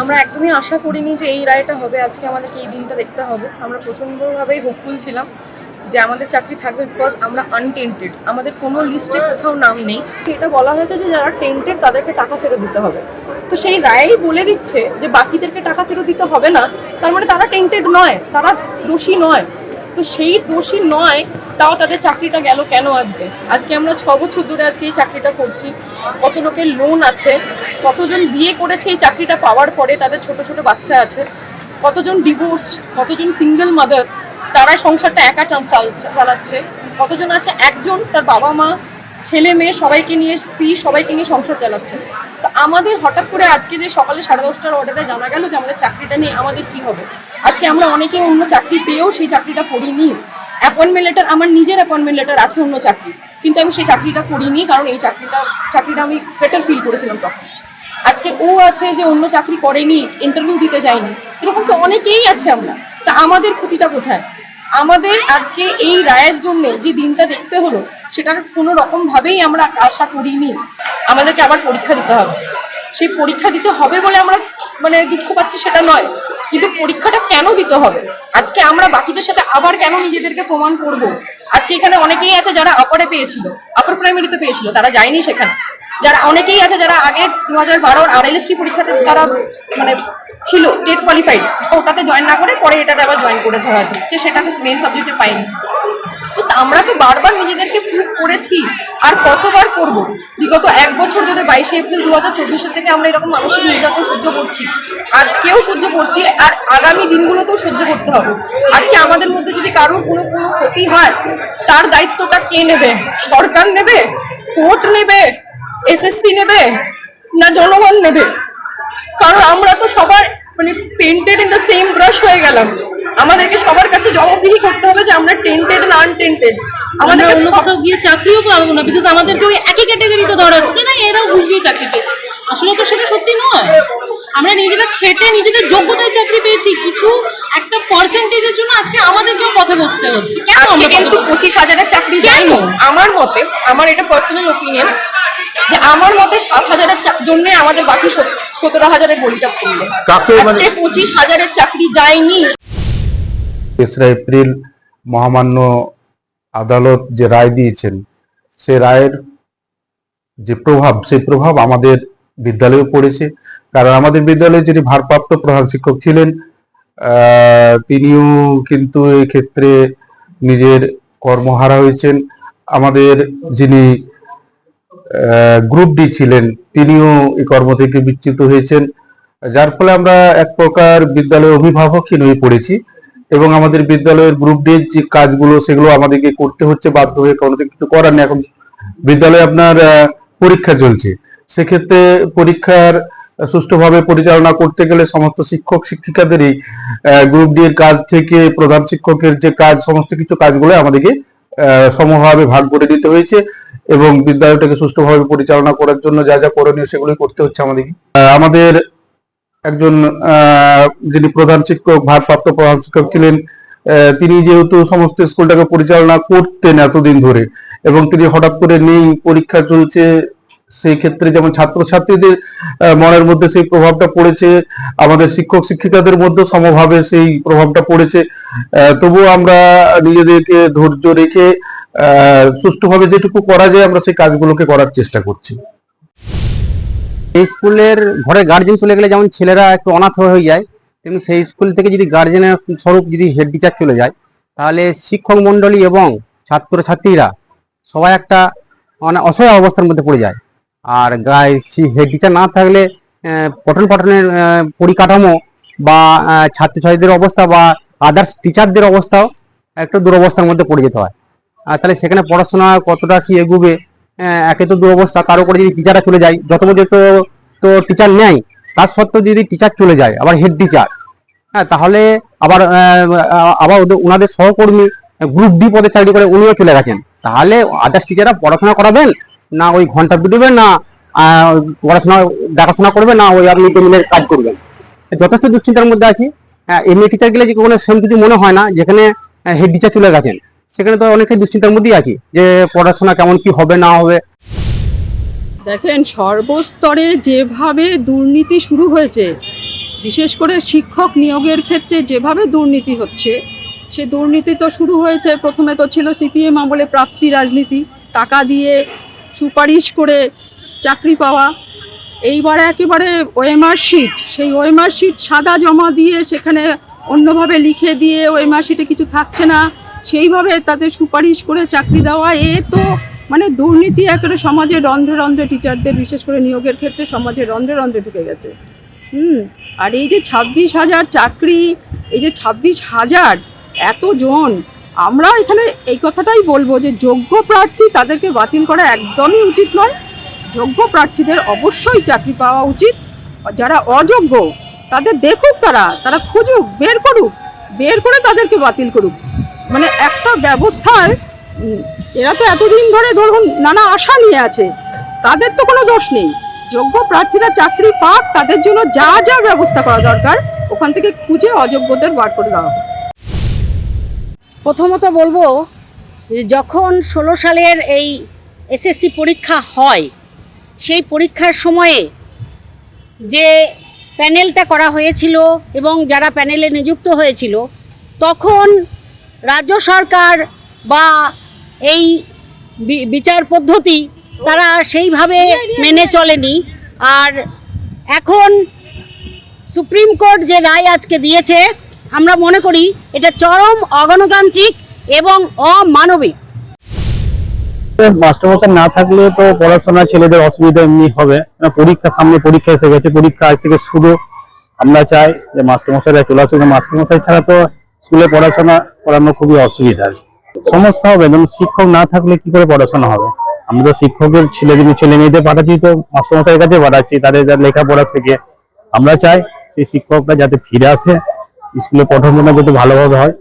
আমরা একদমই আশা করিনি যে এই রায়টা হবে, আজকে আমাদেরকে এই দিনটা দেখতে হবে। আমরা প্রচণ্ডভাবেই হোপফুল ছিলাম যে আমাদের চাকরি থাকবে, বিকজ আমরা আনটেন্টেড, আমাদের কোনো লিস্টে কোথাও নাম নেই। এটা বলা হয়েছে যে যারা টেন্টেড তাদেরকে টাকা ফেরত দিতে হবে। তো সেই রায়ই বলে দিচ্ছে যে বাকিদেরকে টাকা ফেরত দিতে হবে না, তার মানে তারা টেন্টেড নয়, তারা দোষী নয়। তো সেই দোষী নয়, তাও তাদের চাকরিটা গেল কেন আজকে? আজকে আমরা 6 বছর ধরে আজকে এই চাকরিটা করছি। কত লোকের লোন আছে, কতজন বিয়ে করেছে এই চাকরিটা পাওয়ার পরে, তাদের ছোট ছোট বাচ্চা আছে, কতজন ডিভোর্সড, কতজন সিঙ্গেল মাদার, তারা সংসারটা একা চালাচ্ছে, কতজন আছে একজন, তার বাবা মা ছেলে মেয়ে সবাইকে নিয়ে, স্ত্রী সবাইকে নিয়ে সংসার চালাচ্ছে। তো আমাদের হঠাৎ করে আজকে যে সকালে 10:30টার অর্ডারে জানা গেল যে আমাদের চাকরিটা নিয়ে আমাদের কি হবে। আজকে আমরা অনেকে অন্য চাকরি পেয়েও সেই চাকরিটা করিনি। অ্যাপয়েন্টমেন্ট লেটার, আমার নিজের অ্যাপয়েন্টমেন্ট লেটার আছে অন্য চাকরি, কিন্তু আমি সেই চাকরিটা করিনি, কারণ এই চাকরিটা আমি বেটার ফিল করেছিলাম তখন। আজকে ও আছে যে অন্য চাকরি করেনি, ইন্টারভিউ দিতে যায়নি, এরকম তো অনেকেই আছে আমরা। তা আমাদের ক্ষতিটা কোথায়? আমাদের আজকে এই রায়ের জন্য যে দিনটা দেখতে হলো, সেটার কোনো রকমভাবেই আমরা আশা করিনি। আমাদেরকে আবার পরীক্ষা দিতে হবে। সেই পরীক্ষা দিতে হবে বলে আমরা দুঃখ পাচ্ছি সেটা নয়, কিন্তু পরীক্ষাটা কেন দিতে হবে? আজকে আমরা বাকিদের সাথে আবার কেন নিজেদেরকে প্রমাণ করব? আজকে এখানে অনেকেই আছে যারা আপারে পেয়েছিল, আপার প্রাইমারিতে পেয়েছিল, তারা যায়নি সেখানে। যারা অনেকেই আছে যারা আগে 2012 RLSC পরীক্ষাতে তারা ছিল টেট কোয়ালিফাইড, ওটাতে জয়েন না করে পরে এটাতে আবার জয়েন করেছে, হয়তো যে সেটাকে মেন সাবজেক্টে পাইনি। তো আমরা তো বারবার নিজেদেরকে প্রুভ করেছি, আর কতবার করব? বিগত 1 বছর ধরে 22 এপ্রিল 2024 থেকে আমরা এরকম মানসিক নির্যাতন সহ্য করছি, আজকেও সহ্য করছি, আর আগামী দিনগুলোতেও সহ্য করতে হবে। আজকে আমাদের মধ্যে যদি কারোর কোনো ক্ষতি হয়, তার দায়িত্বটা কে নেবে? সরকার নেবে, কোর্ট নেবে, SSC নেবে, না জনগণ নেবে? কারণ আমরা তো সবার painted in the same brush হয়ে গেলাম। আমাদেরকে সবার কাছে জবাবদিহি করতে হবে যে আমরা টেন্টেড না আনটেন্টেড। আমাদের অন্য কোথাও গিয়ে চাকরিও পাবো না, বিকজ আমাদেরকে ওই একই ক্যাটাগরিতে ধরা হচ্ছে যে না এরাও বুঝিয়ে চাকরি পেয়েছে। আসলে তো সেটা সত্যি নয়। আমরা নিজেরা খেটে নিজেদের যোগ্যতায় চাকরি পেয়েছি, কিছু একটা পার্সেন্টেজের জন্য আজকে আমাদেরকেও পথে বসতে হচ্ছে। কেন আমরা কিন্তু 25,000-এর চাকরি যায়নি আমার মতে। আমার এটা পার্সোনাল ওপিনিয়ন যে আমার মতে 7,000-এর জন্য আমাদের বাকি 17,000-এর বলিটা পড়লো। আজকে 25,000-এর চাকরি যায়নি। 3 এপ্রিল মহামান্য আদালত যে রায় দিয়েছেন, সে রায়ের যে প্রভাব, সেই প্রভাব আমাদের বিদ্যালয়েও পড়েছে। কারণ আমাদের বিদ্যালয়ে যিনি ভারপ্রাপ্ত প্রধান শিক্ষক ছিলেন, তিনিও কিন্তু এই ক্ষেত্রে নিজের কর্মহারা হয়েছেন। আমাদের যিনি গ্রুপ ডি ছিলেন, তিনিও এই কর্ম থেকে বিচ্যুত হয়েছেন, যার ফলে আমরা এক প্রকার বিদ্যালয়ের অভিভাবকহীন হয়ে পড়েছি। এবং আমাদের বিদ্যালয়ের গ্রুপ ডি যে কাজগুলো, সেগুলো আমাদেরকে করতে হচ্ছে বাধ্য হয়ে, কোনো কিছু করার নেই। এখন বিদ্যালয়ে আপনার পরীক্ষা চলছে, সেক্ষেত্রে পরীক্ষার সুষ্ঠুভাবে পরিচালনা করতে গেলে সমস্ত শিক্ষক শিক্ষিকাদেরই গ্রুপ ডি এর কাজ থেকে প্রধান শিক্ষকের যে কাজ, সমস্ত কিছু কাজগুলো আমাদেরকে সমভাবে ভাগ করে দিতে হয়েছে, এবং বিদ্যালয়টাকে সুষ্ঠুভাবে পরিচালনা করার জন্য যা যা করণীয় সেগুলোই করতে হচ্ছে আমাদেরকে। আমাদের একজন যিনি প্রধান শিক্ষক, ভারপ্রাপ্ত প্রধান শিক্ষক ছিলেন, তিনি যেহেতু সমস্ত স্কুলটাকে পরিচালনা করতেন এতদিন ধরে, এবং তিনি হঠাৎ করে নেই, পরীক্ষা চলছে, সেই ক্ষেত্রে যেমন ছাত্রছাত্রীদের মনের মধ্যে সেই প্রভাবটা পড়েছে, আমাদের শিক্ষক শিক্ষিকাদের মধ্যে সমভাবে সেই প্রভাবটা পড়েছে। তবুও আমরা নিজেদেরকে ধৈর্য রেখে সুষ্ঠুভাবে যেটুকু করা যায় আমরা সেই কাজগুলোকে করার চেষ্টা করছি। এই স্কুলের ঘরে গার্জেন চলে গেলে যেমন ছেলেরা একটু অনাথ হয়ে যায়, তেমনি সেই স্কুল থেকে যদি গার্জেনের স্বরূপ যদি হেড টিচার চলে যায়, তাহলে শিক্ষক মন্ডলী এবং ছাত্রছাত্রীরা সবাই একটা অসহায় অবস্থার মধ্যে পড়ে যায়। আর হেড টিচার না থাকলে পঠন পাঠনের পরিকাঠামো বা ছাত্রছাত্রীদের অবস্থা বা আদার্স টিচারদের অবস্থাও একটু দুরবস্থার মধ্যে পড়ে যেতে হয়। আর তাহলে সেখানে পড়াশোনা কতটা কি এগুবে? একে তো দুরবস্থা, কারো করে যদি টিচাররা চলে যায়, যত পর্যন্ত তো টিচার নেয়, তার সত্ত্বেও যদি টিচার চলে যায়, আবার হেড টিচার, হ্যাঁ, তাহলে আবার ওনাদের সহকর্মী গ্রুপ ডি পদে চাকরি করে উনিও চলে গেছেন, তাহলে আদার্স টিচাররা পড়াশোনা করাবেন না ওই ঘন্টা পিটবেন, না পড়াশোনা দেখাশোনা করবেন, না ওই আপনি মিলের কাজ করবেন? যথেষ্ট দুশ্চিন্তার মধ্যে আছি। এমনি টিচার গেলে যে কোনো সেম কিছু মনে হয় না, যেখানে হেড টিচার চলে গেছেন সেখানে তো অনেকটাই দুশ্চিন্তার মধ্যেই আছি যে পড়াশোনা কেমন কি হবে না হবে। দেখেন, সর্বস্তরে যেভাবে দুর্নীতি শুরু হয়েছে, বিশেষ করে শিক্ষক নিয়োগের ক্ষেত্রে যেভাবে দুর্নীতি হচ্ছে, সে দুর্নীতি তো শুরু হয়েছে, প্রথমে তো ছিল সিপিএম আমলে প্রাপ্তি রাজনীতি, টাকা দিয়ে সুপারিশ করে চাকরি পাওয়া। এইবারে একেবারে ওএমআর শিট, সেই ওএমআর শিট সাদা জমা দিয়ে সেখানে অন্যভাবে লিখে দিয়ে ওএমআর শিটে কিছু থাকছে না, সেইভাবে তাদের সুপারিশ করে চাকরি দেওয়া। এ তো মানে দুর্নীতি একেবারে সমাজের রন্ধ্রে রন্ধ্রে, টিচারদের বিশেষ করে নিয়োগের ক্ষেত্রে সমাজের রন্ধ্রে রন্ধ্রে ঢুকে গেছে। আর এই যে 26,000 চাকরি, এই যে 26,000 এতজন, আমরা এখানে এই কথাটাই বলবো যে যোগ্য প্রার্থী তাদেরকে বাতিল করা একদমই উচিত নয়। যোগ্য প্রার্থীদের অবশ্যই চাকরি পাওয়া উচিত। যারা অযোগ্য তাদের দেখুক, তারা খুঁজুক, বের করে তাদেরকে বাতিল করুক। মানে একটা ব্যবস্থায় এরা তো এতদিন ধরে ধরুন নানা আশা নিয়ে আছে, তাদের তো কোনো দোষ নেই। যোগ্য প্রার্থীরা চাকরি পাক, তাদের জন্য যা যা ব্যবস্থা করা দরকার ওখান থেকে খুঁজে অযোগ্যদের বার করে দেওয়া হবে। প্রথমত বলবো যে যখন 16 সালের এই এসএসসি পরীক্ষা হয়, সেই পরীক্ষার সময়ে যে প্যানেলটা করা হয়েছিল এবং যারা প্যানেলে নিযুক্ত হয়েছিল, তখন রাজ্য সরকার বা এই বিচার পদ্ধতি তারা সেইভাবে মেনে চলেনি। আর এখন সুপ্রিম কোর্ট যে রায় আজকে দিয়েছে, আমরা মনে করি এটা চরম অগণতান্ত্রিক এবং অমানবিক। মাস্টারমশাই না থাকলে তো পড়াশোনা ছেলেদের অসুবিধা এমনি হবে। পরীক্ষা সামনে, পরীক্ষা এসে গেছে, পরীক্ষা আজ থেকে শুরু। আমরা চাই যে মাস্টারমশাইরা চলে আসুক। মাস্টারমশাই ছাড়া তো স্কুলে পড়াশোনা করানো খুবই অসুবিধার সমস্যা হবে। যেমন শিক্ষক না থাকলে কি করে পড়াশোনা হবে? আমরা তো শিক্ষকের ছেলে মেয়েদের পাঠাচ্ছি, তো মাস্টারমশাইয়ের কাছে পাঠাচ্ছি, তাদের লেখাপড়া শেখে। আমরা চাই সেই শিক্ষকরা যাতে ফিরে আসে, স্কুলে পঠন যাতে ভালোভাবে হয়।